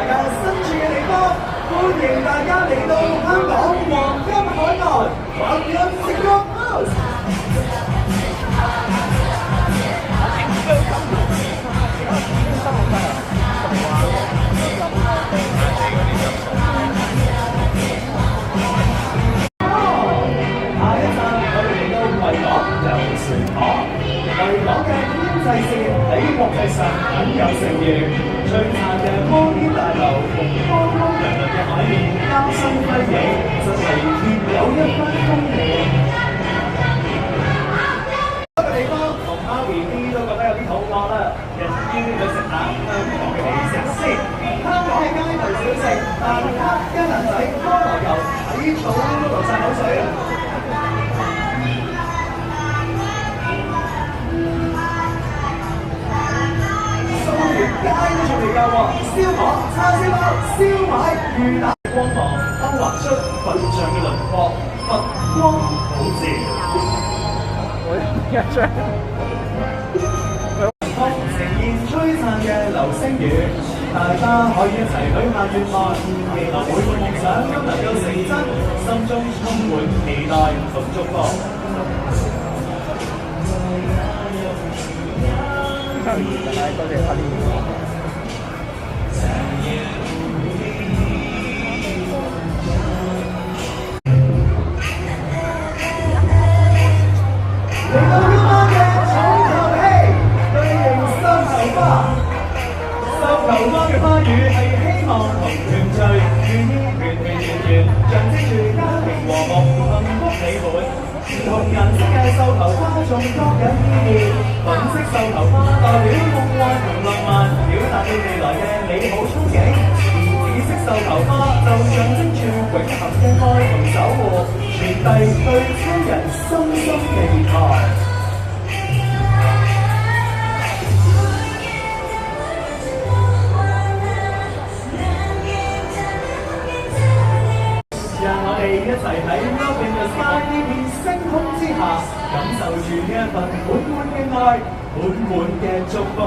大家身處嘅地方，歡迎大家嚟到香港黃金海岸白潤食樂 House。下一站我哋嚟到維港遊船河，維港嘅經濟線喺國際上很有盛譽，璀璨嘅摩天大樓同波光粼粼嘅海面交相輝映，真係別有一番風味。呢個地方同媽咪 B 都覺得有啲肚餓啦，人要去食下香港嘅美食先。香港嘅街頭小食，蛋撻、雞蛋仔、菠蘿油，睇到都流晒口水啊！街都仲未夠喎，燒鵝、叉燒包、燒賣、魚蛋光芒勾畫出佛像嘅輪廓，佛光普照。呈現璀璨嘅流星雨，大家可以一齊許下願望，期望每個夢想都能夠成真，心中充滿期待同祝福。多謝阿蓮。嚟到今晚嘅重頭戲，對應繡球花。繡球花嘅花語係希望同團聚，願意團團圓圓，象徵住家庭和睦、幸福美滿。唔同顏色嘅繡球花仲各有意義，粉色繡球花代表夢幻同浪漫，表達對未來嘅美好憧憬；而紫色繡球花就象徵住永恆嘅愛同守護，傳遞對親人深深嘅熱愛。讓我哋一齊喺 Love in the Sky 呢片星空之下，感受住呢一份滿滿嘅愛，滿滿嘅祝福。